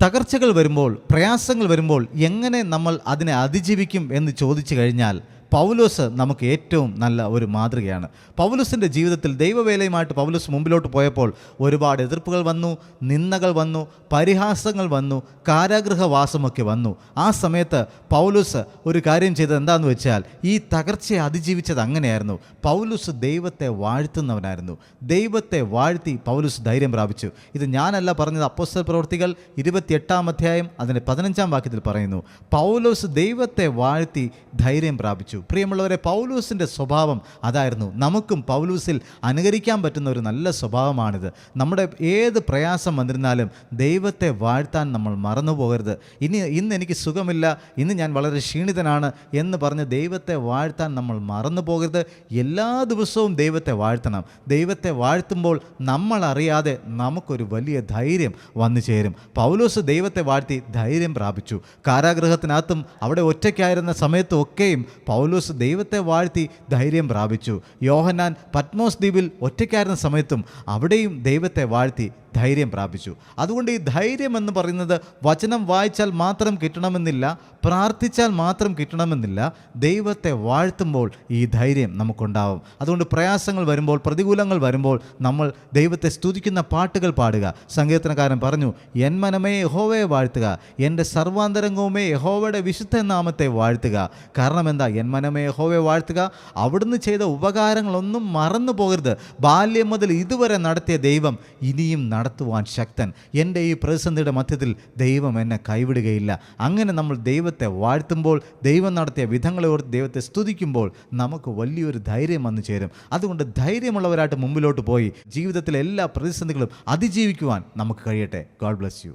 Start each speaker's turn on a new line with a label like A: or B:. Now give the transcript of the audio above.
A: തകർച്ചകൾ വരുമ്പോൾ, പ്രയാസങ്ങൾ വരുമ്പോൾ എങ്ങനെ നമ്മൾ അതിനെ അതിജീവിക്കും എന്ന് ചോദിച്ചു കഴിഞ്ഞാൽ പൗലോസ് നമുക്ക് ഏറ്റവും നല്ല ഒരു മാതൃകയാണ്. പൗലോസിൻ്റെ ജീവിതത്തിൽ ദൈവവേലയുമായിട്ട് പൗലോസ് മുമ്പിലോട്ട് പോയപ്പോൾ ഒരുപാട് എതിർപ്പുകൾ വന്നു, നിന്ദകൾ വന്നു, പരിഹാസങ്ങൾ വന്നു, കാരാഗൃഹവാസമൊക്കെ വന്നു. ആ സമയത്ത് പൗലോസ് ഒരു കാര്യം ചെയ്തത് എന്താണെന്ന് വെച്ചാൽ ഈ തകർച്ചയെ അതിജീവിച്ചത് അങ്ങനെയായിരുന്നു. പൗലോസ് ദൈവത്തെ വാഴ്ത്തുന്നവനായിരുന്നു. ദൈവത്തെ വാഴ്ത്തി പൗലോസ് ധൈര്യം പ്രാപിച്ചു. ഇത് ഞാനല്ല പറഞ്ഞത്, അപ്പോസ്തല പ്രവൃത്തികൾ 28-ാം അധ്യായം അതിൻ്റെ 15-ാം വാക്യത്തിൽ പറയുന്നു. പൗലോസ് ദൈവത്തെ വാഴ്ത്തി ധൈര്യം പ്രാപിച്ചു. പ്രിയമുള്ളവരെ, പൗലോസിൻ്റെ സ്വഭാവം അതായിരുന്നു. നമുക്കും പൗലോസിൽ അനുകരിക്കാൻ പറ്റുന്ന ഒരു നല്ല സ്വഭാവമാണിത്. നമ്മുടെ ഏത് പ്രയാസം വന്നിരുന്നാലും ദൈവത്തെ വാഴ്ത്താൻ നമ്മൾ മറന്നു പോകരുത്. ഇന്ന് എനിക്ക് സുഖമില്ല, ഇന്ന് ഞാൻ വളരെ ക്ഷീണിതനാണ് എന്ന് പറഞ്ഞ് ദൈവത്തെ വാഴ്ത്താൻ നമ്മൾ മറന്നു പോകരുത്. എല്ലാ ദിവസവും ദൈവത്തെ വാഴ്ത്തണം. ദൈവത്തെ വാഴ്ത്തുമ്പോൾ നമ്മളറിയാതെ നമുക്കൊരു വലിയ ധൈര്യം വന്നു ചേരും. പൗലോസ് ദൈവത്തെ വാഴ്ത്തി ധൈര്യം പ്രാപിച്ചു. കാരാഗൃഹത്തിനകത്തും അവിടെ ഒറ്റയ്ക്കായിരുന്ന സമയത്തും ഒക്കെയും പൗലോസ് ദൈവത്തെ വാഴ്ത്തി ധൈര്യം പ്രാപിച്ചു. യോഹന്നാൻ പത്മോസ് ദ്വീപിൽ ഒറ്റയ്ക്കായിരുന്ന സമയത്തും അവിടെയും ദൈവത്തെ വാഴ്ത്തി ധൈര്യം പ്രാപിച്ചു. അതുകൊണ്ട് ഈ ധൈര്യം എന്ന് പറയുന്നത് വചനം വായിച്ചാൽ മാത്രം കിട്ടണമെന്നില്ല, പ്രാർത്ഥിച്ചാൽ മാത്രം കിട്ടണമെന്നില്ല. ദൈവത്തെ വാഴ്ത്തുമ്പോൾ ഈ ധൈര്യം നമുക്കുണ്ടാവും. അതുകൊണ്ട് പ്രയാസങ്ങൾ വരുമ്പോൾ, പ്രതികൂലങ്ങൾ വരുമ്പോൾ നമ്മൾ ദൈവത്തെ സ്തുതിക്കുന്ന പാട്ടുകൾ പാടുക. സങ്കീർത്തനക്കാരൻ പറഞ്ഞു, എൻ മനമേ യഹോവയെ വാഴ്ത്തുക, എൻ്റെ സർവാന്തരംഗവുമേ യഹോവയുടെ വിശുദ്ധ നാമത്തെ വാഴ്ത്തുക. കാരണം എന്താ? എൻ മനമേ യഹോവയെ വാഴ്ത്തുക. അവിടുന്ന് ചെയ്ത ഉപകാരങ്ങളൊന്നും മറന്നു പോകരുത്. ബാല്യം മുതൽ ഇതുവരെ നടത്തിയ ദൈവം ഇനിയും നടത്തുവാൻ ശക്തൻ. എൻ്റെ ഈ പ്രതിസന്ധിയുടെ മധ്യത്തിൽ ദൈവം എന്നെ കൈവിടുകയില്ല. അങ്ങനെ നമ്മൾ ദൈവത്തെ വാഴ്ത്തുമ്പോൾ, ദൈവം നടത്തിയ വിധങ്ങളെ ഓർത്ത് ദൈവത്തെ സ്തുതിക്കുമ്പോൾ നമുക്ക് വലിയൊരു ധൈര്യം വന്നു ചേരും. അതുകൊണ്ട് ധൈര്യമുള്ളവരായിട്ട് മുമ്പിലോട്ട് പോയി ജീവിതത്തിലെ എല്ലാ പ്രതിസന്ധികളും അതിജീവിക്കുവാൻ നമുക്ക് കഴിയട്ടെ. God bless you.